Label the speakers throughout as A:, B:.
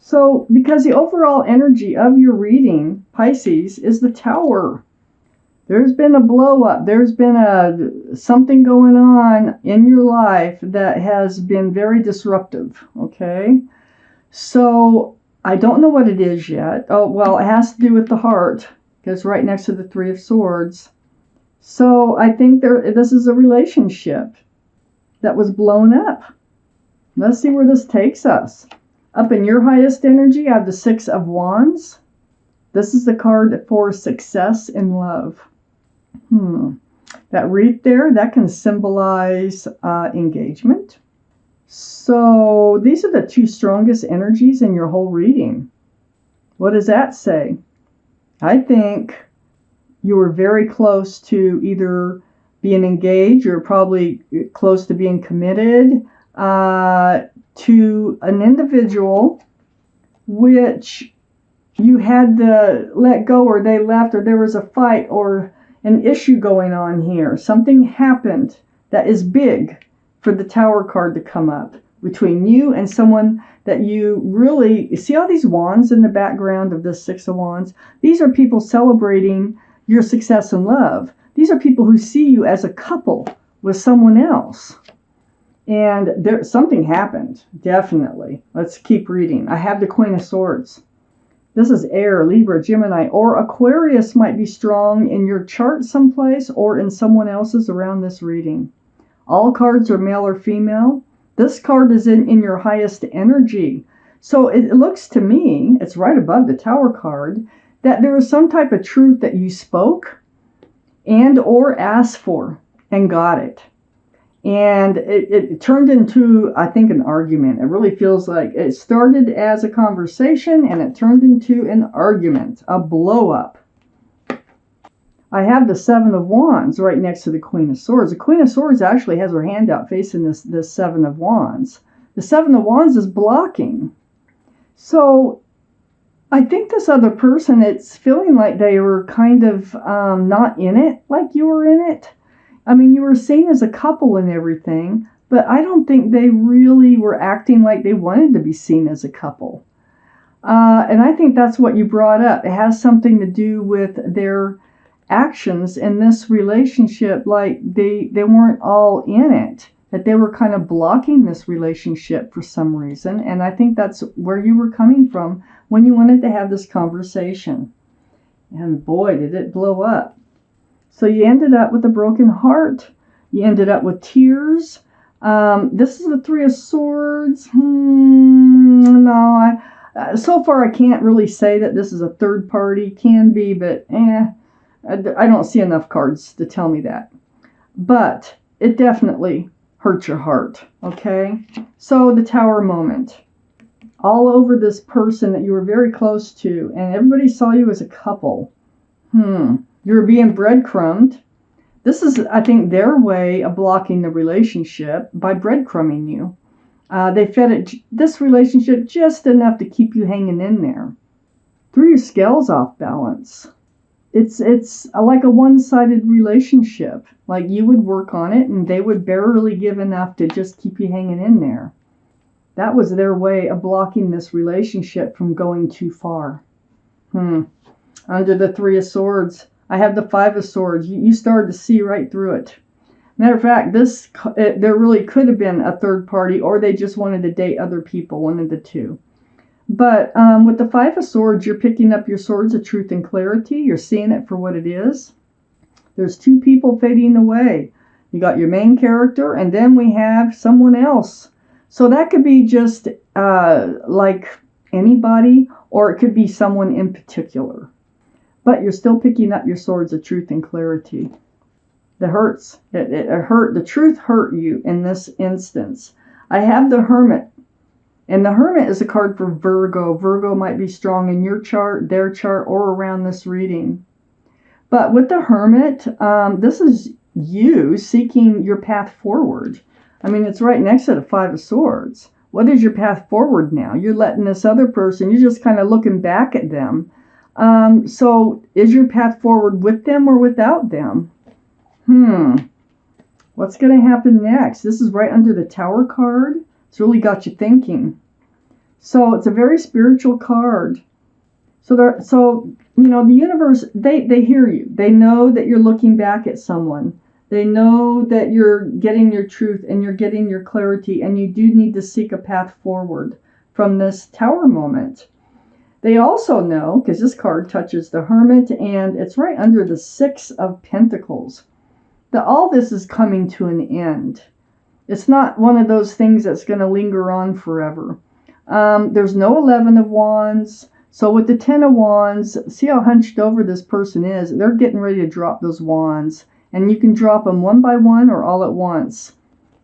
A: So, because the overall energy of your reading, Pisces, is the Tower. There's been a blow up. There's been something going on in your life that has been very disruptive, okay? So, I don't know what it is yet. Oh, well, it has to do with the heart, because right next to the Three of Swords. So, I think this is a relationship that was blown up. Let's see where this takes us. Up in your highest energy, I have the Six of Wands. This is the card for success in love. That wreath there, that can symbolize engagement. So these are the two strongest energies in your whole reading. What does that say? I think you were very close to either being engaged or probably close to being committed to an individual which you had to let go, or they left, or there was a fight or an issue going on here. Something happened that is big for the Tower card to come up between you and someone that you really see. All these wands in the background of this Six of Wands, these are people celebrating your success in love. These are people who see you as a couple with someone else. And something happened, definitely. Let's keep reading. I have the Queen of Swords. This is air, Libra, Gemini, or Aquarius might be strong in your chart someplace or in someone else's around this reading. All cards are male or female. This card is in your highest energy. So it looks to me, it's right above the Tower card, that there was some type of truth that you spoke and or asked for and got it. And it turned into, I think, an argument. It really feels like it started as a conversation and it turned into an argument, a blow up. I have the Seven of Wands right next to the Queen of Swords. The Queen of Swords actually has her hand out facing this Seven of Wands. The Seven of Wands is blocking. So I think this other person, it's feeling like they were kind of not in it like you were in it. I mean, you were seen as a couple and everything, but I don't think they really were acting like they wanted to be seen as a couple. And I think that's what you brought up. It has something to do with their actions in this relationship, like they weren't all in it, that they were kind of blocking this relationship for some reason. And I think that's where you were coming from when you wanted to have this conversation. And boy, did it blow up. So you ended up with a broken heart. You ended up with tears. This is the Three of Swords. No, so far I can't really say that this is a third party. Can be, but I don't see enough cards to tell me that. But it definitely hurt your heart, okay? So the Tower moment. All over this person that you were very close to, and everybody saw you as a couple. You were being breadcrumbed. This is, I think, their way of blocking the relationship by breadcrumbing you. They fed this relationship just enough to keep you hanging in there. Threw your scales off balance. It's like a one-sided relationship. Like you would work on it and they would barely give enough to just keep you hanging in there. That was their way of blocking this relationship from going too far. Under the Three of Swords, I have the Five of Swords. You started to see right through it. Matter of fact, there really could have been a third party, or they just wanted to date other people, one of the two. But with the Five of Swords, you're picking up your swords of truth and clarity. You're seeing it for what it is. There's two people fading away. You got your main character, and then we have someone else. So that could be just like anybody, or it could be someone in particular. But you're still picking up your swords of truth and clarity. That hurts. It hurt. The truth hurt you in this instance. I have the Hermit. And the Hermit is a card for Virgo. Virgo might be strong in your chart, their chart, or around this reading. But with the Hermit, this is you seeking your path forward. I mean, it's right next to the Five of Swords. What is your path forward now? You're letting this other person, you're just kind of looking back at them. So is your path forward with them or without them? What's going to happen next? This is right under the Tower card. It's really got you thinking. So it's a very spiritual card. So the universe, they hear you. They know that you're looking back at someone. They know that you're getting your truth and you're getting your clarity, and you do need to seek a path forward from this Tower moment. They also know, because this card touches the Hermit and it's right under the Six of Pentacles, that all this is coming to an end. It's not one of those things that's going to linger on forever. There's no 11 of Wands. So with the 10 of Wands, see how hunched over this person is. They're getting ready to drop those wands. And you can drop them one by one or all at once.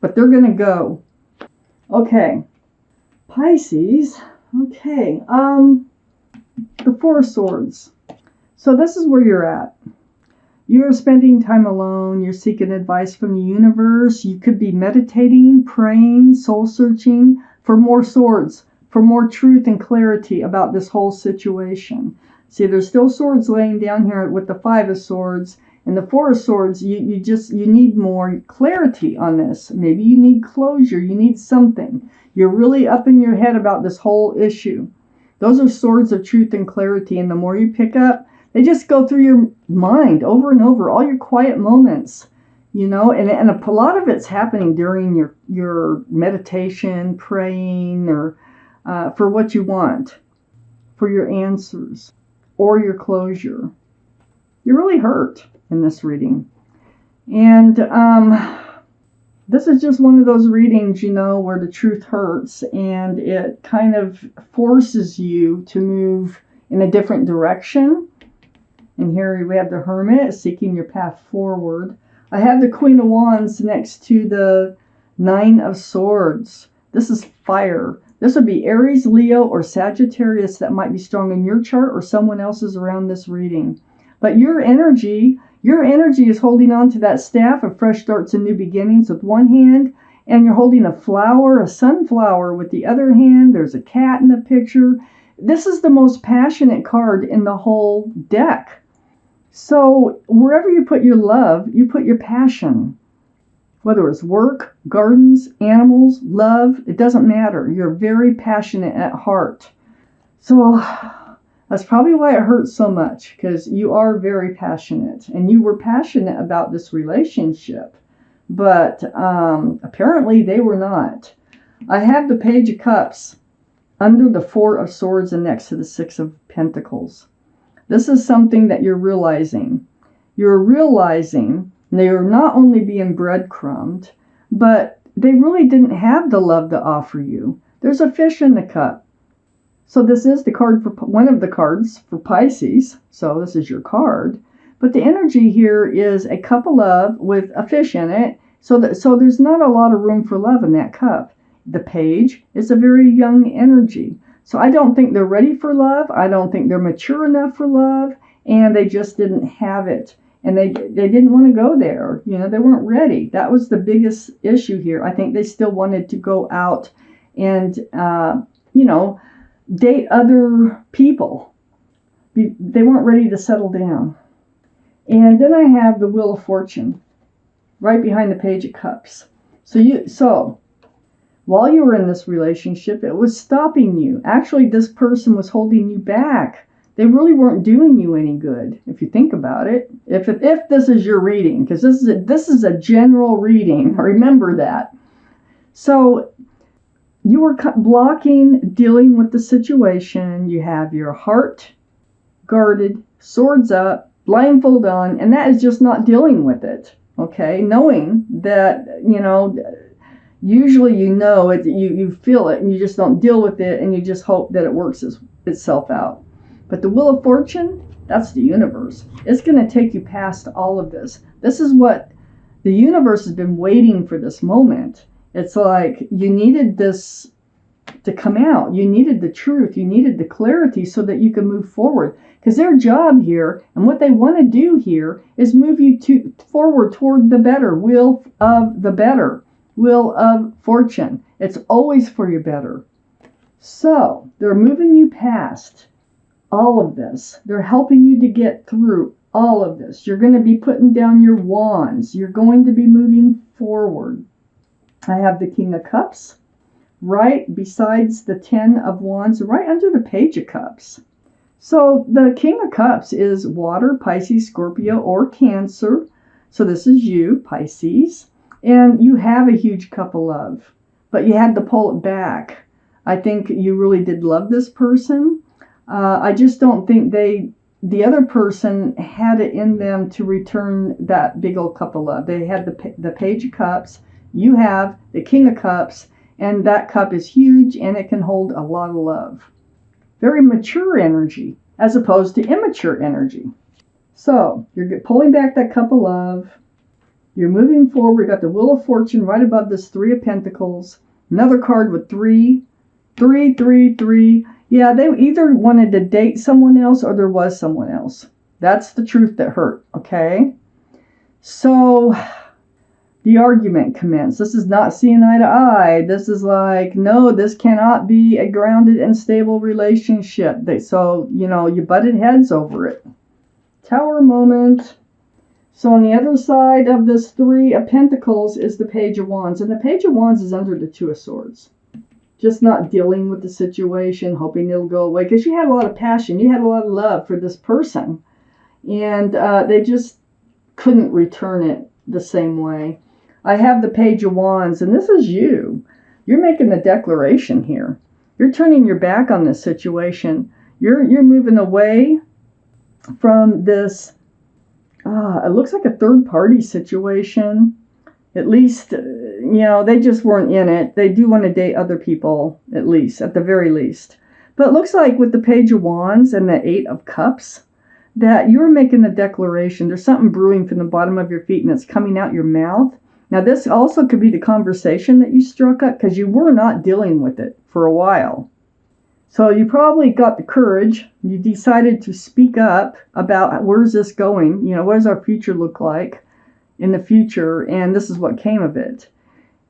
A: But they're going to go. Okay. Pisces. Okay. The Four of Swords. So this is where you're at. You're spending time alone. You're seeking advice from the universe. You could be meditating, praying, soul searching for more swords, for more truth and clarity about this whole situation. See, there's still swords laying down here with the Five of Swords. And the Four of Swords, you need more clarity on this. Maybe you need closure. You need something. You're really up in your head about this whole issue. Those are swords of truth and clarity. And the more you pick up, they just go through your mind over and over, all your quiet moments. And a lot of it's happening during your meditation, praying, or for what you want, for your answers, or your closure. You're really hurt in this reading. And this is just one of those readings, where the truth hurts and it kind of forces you to move in a different direction. And here we have the Hermit seeking your path forward. I have the Queen of Wands next to the Nine of Swords. This is fire. This would be Aries, Leo, or Sagittarius that might be strong in your chart or someone else's around this reading. But your energy is holding on to that staff of fresh starts and new beginnings with one hand, and you're holding a flower, a sunflower, with the other hand. There's a cat in the picture. This is the most passionate card in the whole deck. So wherever you put your love, you put your passion. Whether it's work, gardens, animals, love, it doesn't matter. You're very passionate at heart. So that's probably why it hurts so much, because you are very passionate. And you were passionate about this relationship. But apparently they were not. I have the Page of Cups under the Four of Swords and next to the Six of Pentacles. This is something that you're realizing. You're realizing they're not only being breadcrumbed, but they really didn't have the love to offer you. There's a fish in the cup. So this is the card for one of the cards for Pisces. So this is your card. But the energy here is a cup of love with a fish in it. So there's not a lot of room for love in that cup. The Page is a very young energy. So I don't think they're ready for love. I don't think they're mature enough for love. And they just didn't have it. And they didn't want to go there. They weren't ready. That was the biggest issue here. I think they still wanted to go out and, date other people. They weren't ready to settle down. And then I have the Wheel of Fortune right behind the Page of Cups. So while you were in this relationship, it was stopping you. Actually, this person was holding you back. They really weren't doing you any good, if you think about it. If this is your reading, because this is a general reading. Remember that. So you were blocking dealing with the situation. You have your heart guarded, swords up, blindfold on, and that is just not dealing with it. Okay, knowing that usually you feel it, and you just don't deal with it, and you just hope that it works itself out. But the Wheel of Fortune, that's the universe. It's going to take you past all of this. This is what the universe has been waiting for, this moment. It's like you needed this to come out. You needed the truth. You needed the clarity so that you can move forward. Because their job here and what they want to do here is move you forward toward the better. Wheel of the better. Wheel of Fortune. It's always for your better. So they're moving you past all of this. They're helping you to get through all of this. You're going to be putting down your wands. You're going to be moving forward. I have the King of Cups right besides the Ten of Wands, right under the Page of Cups. So the King of Cups is water, Pisces, Scorpio, or Cancer. So this is you, Pisces. And you have a huge cup of love, but you had to pull it back. I think you really did love this person. I just don't think the other person had it in them to return that big old cup of love. They had the Page of Cups. You have the King of Cups, and that cup is huge, and it can hold a lot of love. Very mature energy, as opposed to immature energy. So you're pulling back that cup of love. You're moving forward. You got the Wheel of Fortune right above this Three of Pentacles. Another card with 3, 3, 3, 3. Yeah, they either wanted to date someone else or there was someone else. That's the truth that hurt, okay? So the argument commenced. This is not seeing eye to eye. This is like, no, this cannot be a grounded and stable relationship. So, you butted heads over it. Tower moment. So on the other side of this Three of Pentacles is the Page of Wands. And the Page of Wands is under the Two of Swords. Just not dealing with the situation, hoping it'll go away. Because you had a lot of passion. You had a lot of love for this person. And they just couldn't return it the same way. I have the Page of Wands, and this is you. You're making a declaration here. You're turning your back on this situation. You're moving away from this. It looks like a third-party situation. At least, they just weren't in it. They do want to date other people, at the very least. But it looks like with the Page of Wands and the Eight of Cups, that you're making a declaration. There's something brewing from the bottom of your feet, and it's coming out your mouth. Now, this also could be the conversation that you struck up, because you were not dealing with it for a while. So you probably got the courage. You decided to speak up about where's this going? What does our future look like in the future? And this is what came of it.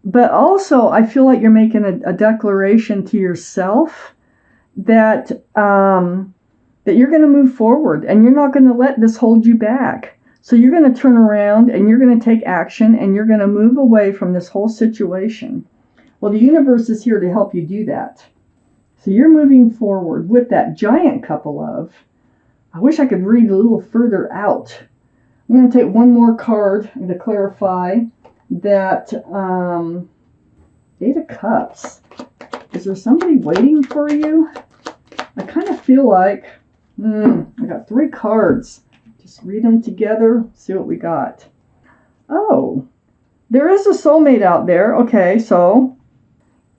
A: But also, I feel like you're making a declaration to yourself that that you're going to move forward, and you're not going to let this hold you back. So you're going to turn around, and you're going to take action, and you're going to move away from this whole situation. Well, the universe is here to help you do that. So you're moving forward with that giant cup of love. I wish I could read a little further out. I'm going to take one more card to clarify that Eight of Cups. Is there somebody waiting for you? I kind of feel like, I got 3 cards. Just read them together, see what we got. Oh, there is a soulmate out there. Okay, so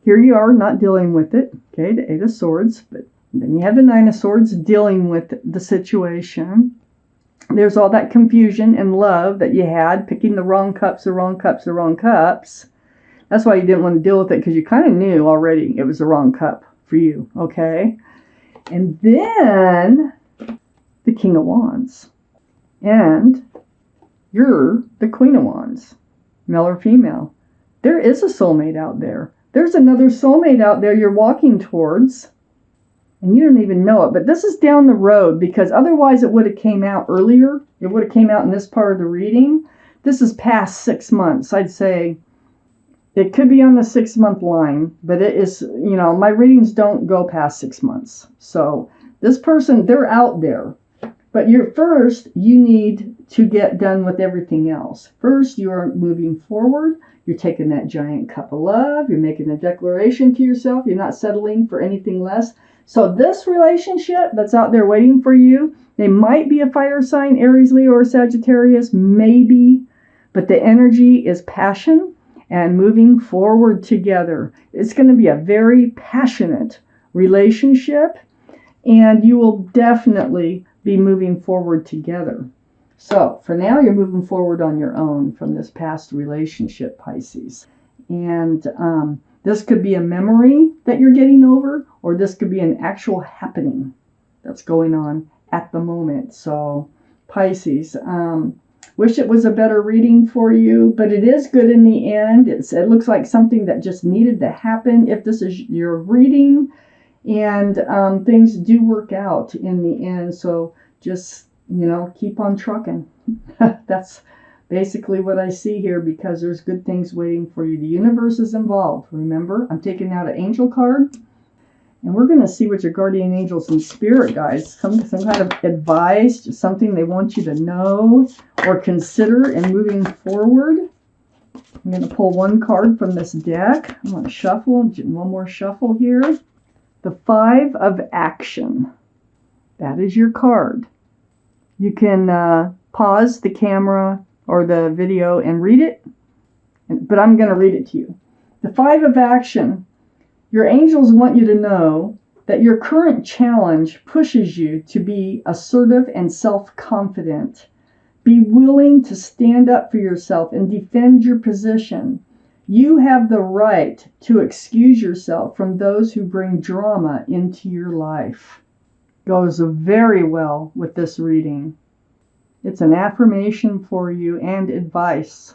A: here you are not dealing with it. Okay, the Eight of Swords, but then you have the Nine of Swords dealing with the situation. There's all that confusion and love that you had, picking the wrong cups, the wrong cups, the wrong cups. That's why you didn't want to deal with it, because you kind of knew already it was the wrong cup for you, okay? And then the King of Wands. And you're the Queen of Wands, male or female. There is a soulmate out there. There's another soulmate out there you're walking towards, and you don't even know it. But this is down the road, because otherwise it would have came out earlier. It would have came out in this part of the reading. This is past 6 months. I'd say it could be on the 6-month line, but it is, my readings don't go past 6 months. So this person, they're out there. But you need to get done with everything else. First, you're moving forward. You're taking that giant cup of love. You're making a declaration to yourself. You're not settling for anything less. So this relationship that's out there waiting for you, they might be a fire sign, Aries, Leo, or Sagittarius, maybe. But the energy is passion and moving forward together. It's going to be a very passionate relationship, and you will definitely be moving forward together. So for now, you're moving forward on your own from this past relationship, Pisces. And this could be a memory that you're getting over, or this could be an actual happening that's going on at the moment. So Pisces, wish it was a better reading for you, but it is good in the end. It looks like something that just needed to happen if this is your reading. And things do work out in the end. So just, keep on trucking. That's basically what I see here, because there's good things waiting for you. The universe is involved. Remember, I'm taking out an angel card, and we're going to see what your guardian angels and spirit guides, some kind of advice, something they want you to know or consider in moving forward. I'm going to pull one card from this deck. I'm going to shuffle, one more shuffle here. The Five of Action. That is your card. You can pause the camera or the video and read it, but I'm going to read it to you. The Five of Action. Your angels want you to know that your current challenge pushes you to be assertive and self-confident. Be willing to stand up for yourself and defend your position. You have the right to excuse yourself from those who bring drama into your life. Goes very well with this reading. It's an affirmation for you and advice.